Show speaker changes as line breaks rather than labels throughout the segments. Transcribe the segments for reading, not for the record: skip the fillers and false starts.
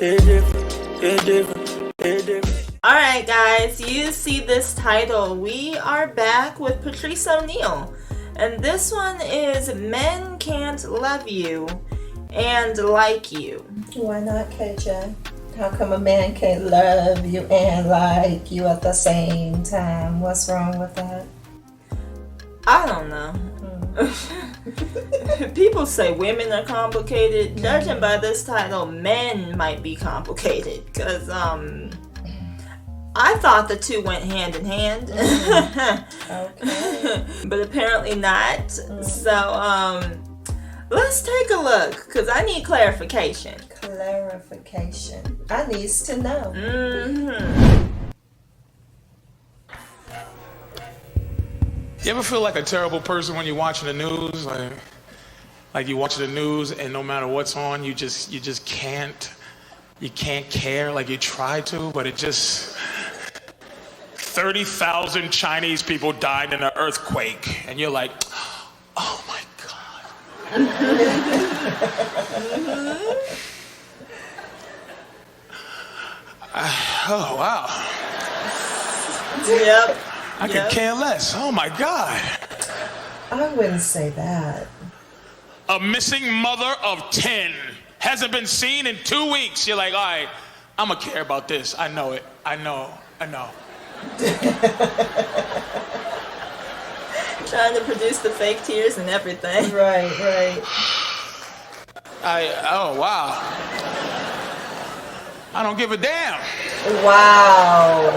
It's different, it's different, it's different.
Alright guys, you see this title. We are back with Patrice O'Neal. And this one is Men Can't Love You and Like You.
Why not, KJ? How come a man can't love you and like you at the same time? What's wrong with that?
I don't know. People say women are complicated. Judging by this title, men might be complicated. Because, I thought the two went hand in hand.
Okay.
But apparently not. So, let's take a look. Because I need clarification.
Clarification. I needs to know.
You ever feel like a terrible person when you're watching the news? Like you watch the news and no matter what's on, you just can't care. Like you try to, but it just 30,000 Chinese people died in an earthquake, and you're like, oh my God. Oh wow.
Yep.
I could care less. Oh my God.
I wouldn't say that.
A missing mother of 10 hasn't been seen in 2 weeks. You're like, all right, I'm gonna care about this. I know it. I know.
Trying to produce the fake tears and everything.
Right.
Oh wow. I don't give a damn.
Wow.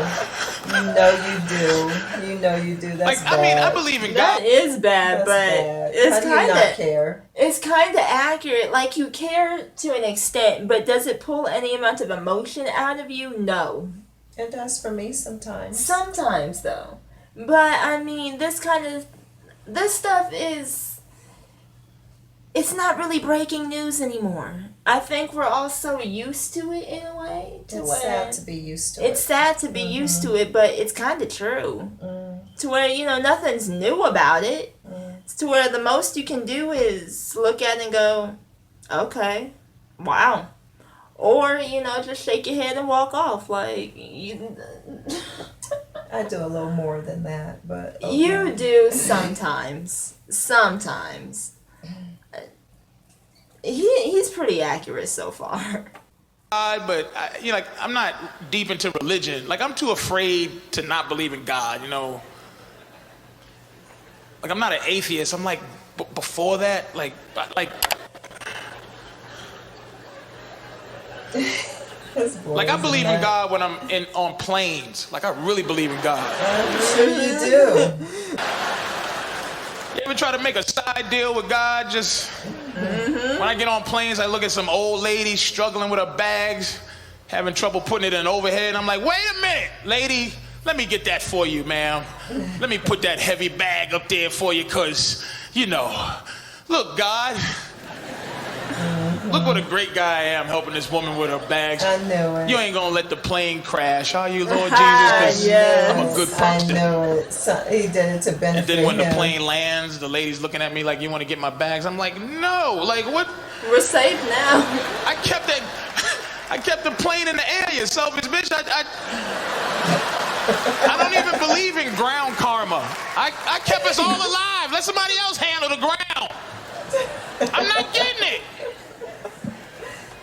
You know you do. That's bad.
I mean, I believe in God.
That is bad,
That's
but
bad.
it's
How do you not
kind of
care.
it's kind of accurate. Like you care to an extent, but does it pull any amount of emotion out of you? No.
It does for me sometimes.
Sometimes though. But I mean, this stuff is, it's not really breaking news anymore. I think we're all so used to it in a way.
It's sad to be used to it.
It's sad to be used to it, but it's kind of true. To where, nothing's new about it. It's to where the most you can do is look at it and go, okay, wow. Or, just shake your head and walk off. Like,
I do a little more than that, but... Okay.
You do sometimes. Sometimes. He's pretty accurate so far.
But I'm not deep into religion. Like I'm too afraid to not believe in God. Like I'm not an atheist. I'm like before that, like. Like I believe in God when I'm on planes. Like I really believe in God.
I'm sure you do.
You ever try to make a side deal with God? Just when I get on planes, I look at some old lady struggling with her bags, having trouble putting it in overhead. I'm like, wait a minute, lady, let me get that for you, ma'am. Let me put that heavy bag up there for you, cause look, God. Look what a great guy I am helping this woman with her bags.
I know it.
You ain't gonna let the plane crash, are you, Lord Jesus? 'Cause I'm a good person.
I know it. So, he did it to benefit
And then when
him.
the plane lands, the lady's looking at me like, you want to get my bags? I'm like, no. Like, what?
We're safe now.
I kept the plane in the air, you selfish bitch. I don't even believe in ground karma. I kept us all alive. Let somebody else handle the ground. I'm not getting it.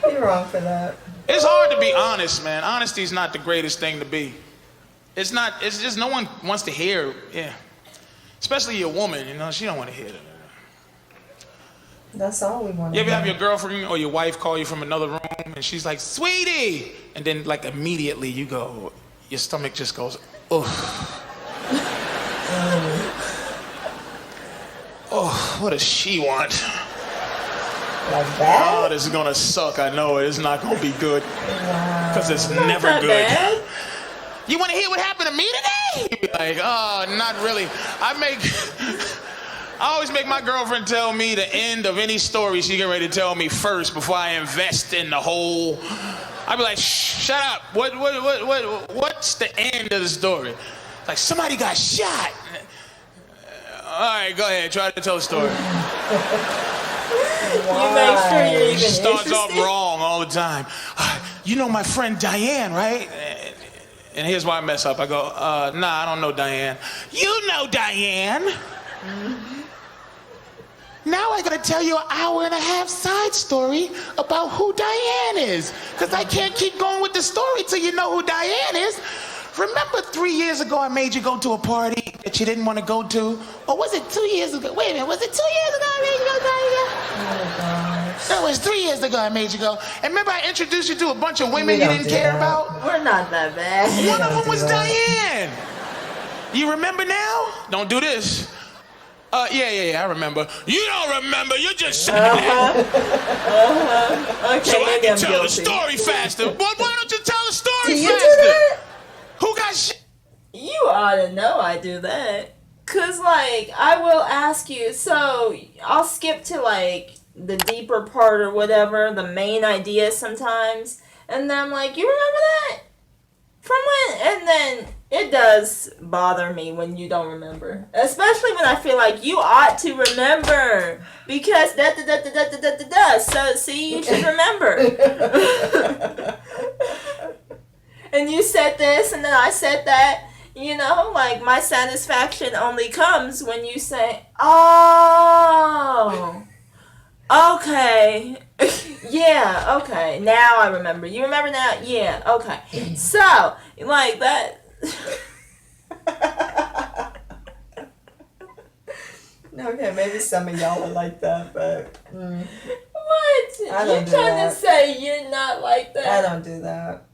You're wrong for that.
It's hard to be honest, man. Honesty is not the greatest thing to be. It's not. It's just no one wants to hear. Yeah, especially your woman. She don't want to hear that.
That's all we want.
You ever have your girlfriend or your wife call you from another room and she's like, "Sweetie," and then like immediately your stomach just goes, "Ugh." Oh, what does she want?
Like that?
Oh, this is gonna suck. I know it. It's not gonna be good. Because it's never good.
Bad.
You want to hear what happened to me today? You'd be like, oh, not really. I always make my girlfriend tell me the end of any story she get ready to tell me first before I invest in the whole. I'd be like, shut up. What's the end of the story? Like, somebody got shot. All right, go ahead. Try to tell the story.
You make sure you're even
Starts off
interested.
wrong all the time. you know my friend Diane, right? And here's why I mess up. I go, nah, I don't know Diane. You know Diane. Now I gotta tell you an hour and a half side story about who Diane is. Because I can't keep going with the story till you know who Diane is. Remember 3 years ago I made you go to a party that you didn't want to go to? Or was it 2 years ago? Wait a minute, was it 2 years ago I made you go, Diane?
Oh, gosh.
No, it was 3 years ago I made you go. And remember I introduced you to a bunch of women you didn't care about?
We're not that bad.
One of them was Diane. You remember now? Don't do this. Yeah, I remember. You don't remember, you just said that.
Okay,
So I can tell
guilty.
the story faster. Why don't you tell the story
Do you
faster?
do that?
Who got shit?
You ought to know I do that. Cause like, I will ask you, so I'll skip to like the deeper part or whatever, the main idea sometimes. And then I'm like, you remember that? From when? And then it does bother me when you don't remember. Especially when I feel like you ought to remember. Because da. So, see, you should remember. And you said this, and then I said that. You know, like, my satisfaction only comes when you say, oh, okay. Yeah, okay. Now I remember. You remember now? Yeah, okay. So, like that.
Okay, maybe some of y'all are like that, but
What?
I don't
You're
do
trying
that.
to say you're not like that?
I don't do that.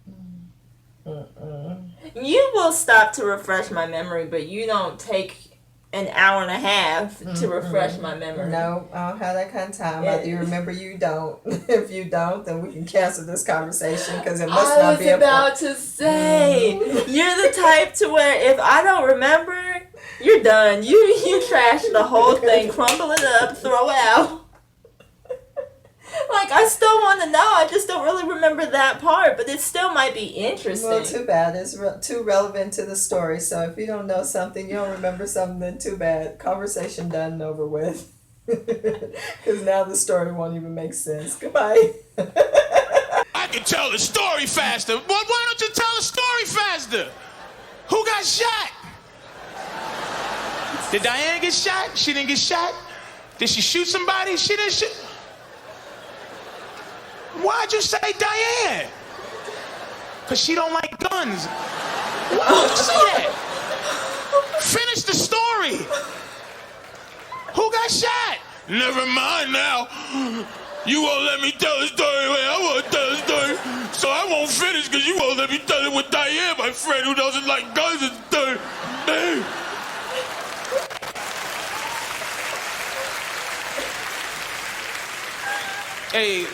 You will stop to refresh my memory, but you don't take an hour and a half to refresh my memory.
No, I don't have that kind of time. Either you remember, you don't. If you don't, then we can cancel this conversation because it must
I
not
was
be a
about to say, you're the type to where if I don't remember, you're done. You trash the whole thing, crumble it up, throw it out. Like, I still want to know. I just don't really remember that part, but it still might be interesting.
Well, too bad. It's too relevant to the story. So if you don't know something, you don't remember something, then too bad. Conversation done and over with. Because now the story won't even make sense. Goodbye.
I can tell the story faster. Why don't you tell the story faster? Who got shot? Did Diane get shot? She didn't get shot? Did she shoot somebody? She didn't shoot. Why'd you say Diane? Because she don't like guns. Why would you say that? Finish the story. Who got shot? Never mind now. You won't let me tell the story the way I want to tell the story. So I won't finish because you won't let me tell it with Diane, my friend who doesn't like guns and stuff. Hey,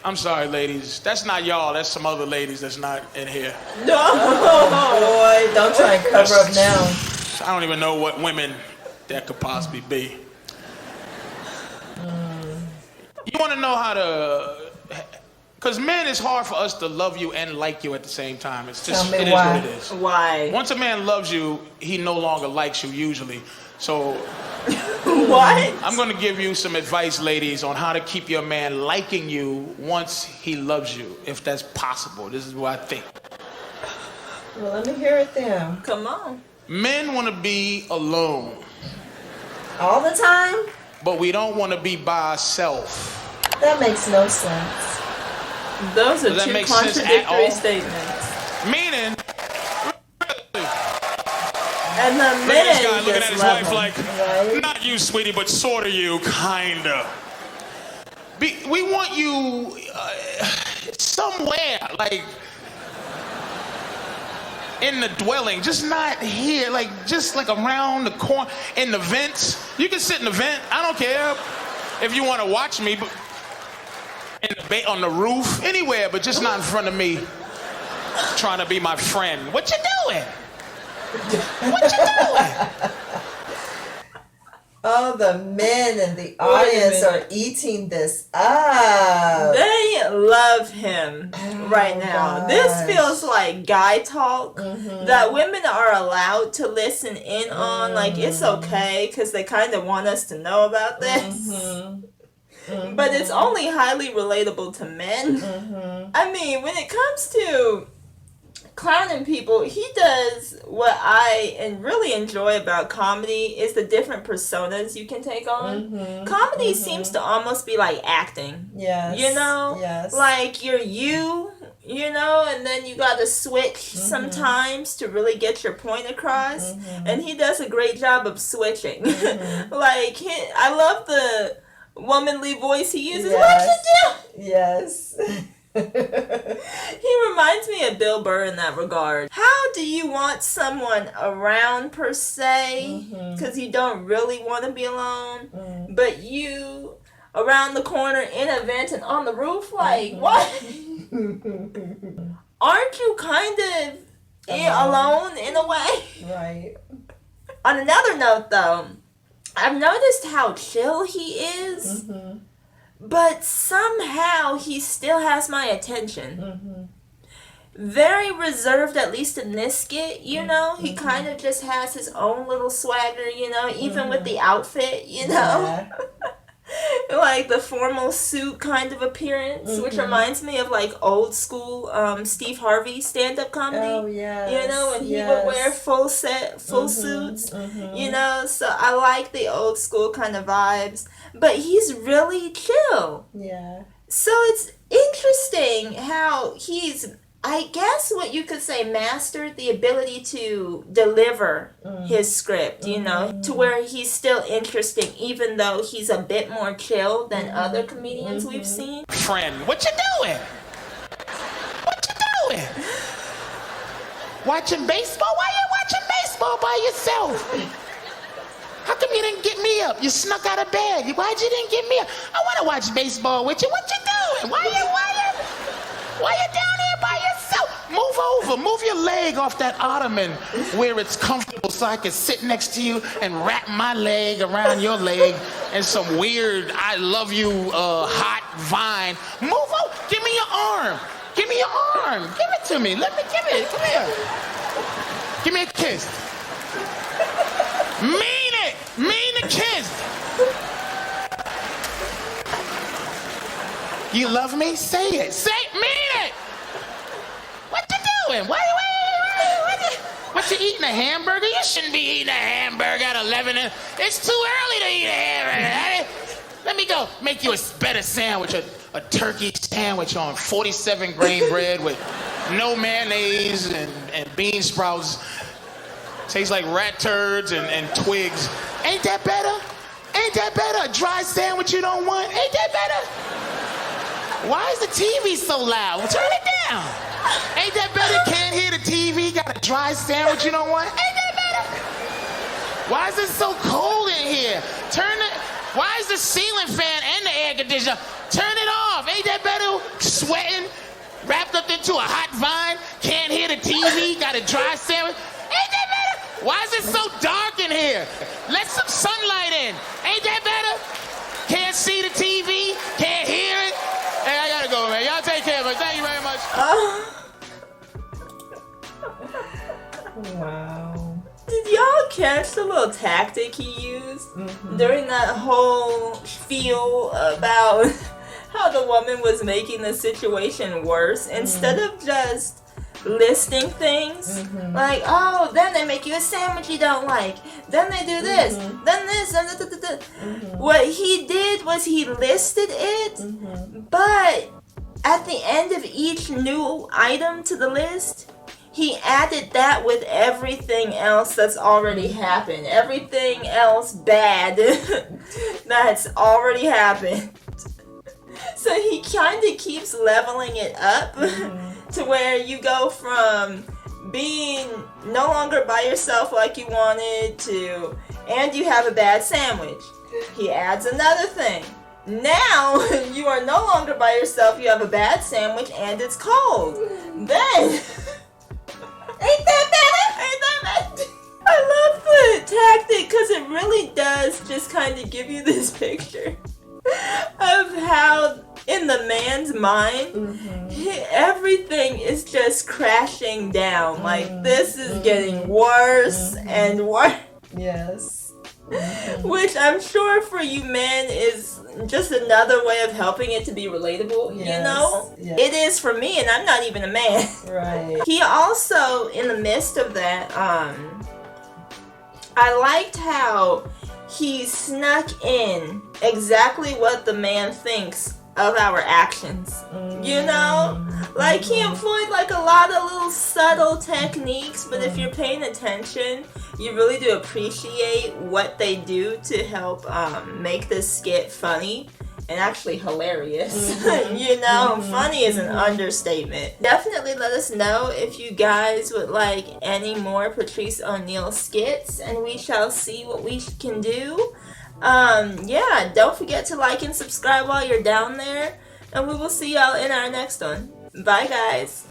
I'm sorry, ladies. That's not y'all. That's some other ladies that's not in here.
No, boy, don't try and cover up now.
I don't even know what women that could possibly be. You want to know how to... Because men, it's hard for us to love you and like you at the same time. It's just,
Tell me
it is
why.
what it is.
Why?
Once a man loves you, he no longer likes you usually. So...
What?
I'm going to give you some advice, ladies, on how to keep your man liking you once he loves you, if that's possible. This is what I think.
Well, let me hear it then.
Come on.
Men want to be alone,
All the time?
but we don't want to be by ourselves.
That makes no sense.
Those are
Does that
two
make sense at
contradictory
all?
statements.
Meaning,
And the
look at
men
this guy looking at
just
his
love
wife
him.
like,
Right.
not you, sweetie, but sort of you, kinda. We want you somewhere, like in the dwelling, just not here, like just like around the corner, in the vents. You can sit in the vent. I don't care if you want to watch me, but in the on the roof, anywhere, but just not in front of me, trying to be my friend. What you doing? What you doing?
Oh, the men in the audience are eating this up.
They love him right now.
gosh.
This feels like guy talk that women are allowed to listen in on. Like, it's okay because they kind of want us to know about this. but it's only highly relatable to men. I mean, when it comes to clowning people, he does what I really enjoy about comedy is the different personas you can take on. Comedy seems to almost be like acting.
Yes.
You know?
Yes.
Like you know, and then you gotta switch sometimes to really get your point across. And he does a great job of switching. Like, I love the womanly voice he uses.
Yes.
What you do?
Yes.
He reminds me of Bill Burr in that regard. How do you want someone around per se? Because you don't really want to be alone. But you around the corner in a vent and on the roof? Like, what? Aren't you kind of alone in a way?
Right.
On another note, though, I've noticed how chill he is. But somehow he still has my attention. Very reserved, at least in this skit, you know? He kind of just has his own little swagger, you know? Even with the outfit, you know? Like the formal suit kind of appearance, which reminds me of like old school Steve Harvey stand-up comedy.
Oh, yes.
You know, when he would wear full suits, you know? So I like the old school kind of vibes. But he's really chill.
Yeah.
So it's interesting how he's, I guess what you could say, mastered the ability to deliver his script, you know, to where he's still interesting, even though he's a bit more chill than other comedians we've seen.
Friend, what you doing? What you doing? Watching baseball? Why you watching baseball by yourself? How come you didn't get me up? You snuck out of bed. Why'd you didn't get me up? I want to watch baseball with you. What you doing? Why you down here by yourself? Move over. Move your leg off that ottoman where it's comfortable so I can sit next to you and wrap my leg around your leg and some weird I love you hot vine. Move over. Give me your arm. Give me your arm. Give it to me. Let me give it. Come here. Give me a kiss. Mean it! Mean the kiss! You love me? Say it! Say it! Mean it! What you doing? What you eating, a hamburger? You shouldn't be eating a hamburger at 11. It's too early to eat a hamburger. Let me go make you a better sandwich, a turkey sandwich on 47 grain bread with no mayonnaise and bean sprouts. Tastes like rat turds and twigs. Ain't that better? Ain't that better? A dry sandwich you don't want? Ain't that better? Why is the TV so loud? Well, turn it down. Ain't that better? Can't hear the TV? Got a dry sandwich you don't want? Ain't that better? Why is it so cold in here? Why is the ceiling fan and the air conditioner? Turn it off. Ain't that better? Sweating, wrapped up into a hot vine, can't hear the TV, got a dry sandwich. Ain't that better? Why is it so dark in here? Let some sunlight in. Ain't that better? Can't see the TV, can't hear it. Hey, I gotta go, man. Y'all take care of it. Thank you very much.
Wow.
Did y'all catch the little tactic he used during that whole spiel about how the woman was making the situation worse? Instead of just listing things like, oh, then they make you a sandwich you don't like, then they do this, then this, and what he did was he listed it, but at the end of each new item to the list, he added that with everything else that's already happened, everything else bad that's already happened. So he kind of keeps leveling it up to where you go from being no longer by yourself like you wanted to, and you have a bad sandwich. He adds another thing. Now you are no longer by yourself, you have a bad sandwich, and it's cold. Then, ain't that better? Ain't that better? I love the tactic because it really does just kind of give you this picture of how in the man's mind everything is just crashing down. Like this is getting worse and worse.
Yes.
Which I'm sure for you men is just another way of helping it to be relatable, you know?
Yes.
It is for me, and I'm not even a man.
Right.
He also, in the midst of that, I liked how he snuck in exactly what the man thinks of our actions. You know? Like, he employed like a lot of little subtle techniques, but if you're paying attention, you really do appreciate what they do to help make this skit funny and actually hilarious. You know, funny is an understatement. Definitely let us know if you guys would like any more Patrice O'Neal skits, and we shall see what we can do. Yeah, don't forget to like and subscribe while you're down there, and we will see y'all in our next one. Bye, guys.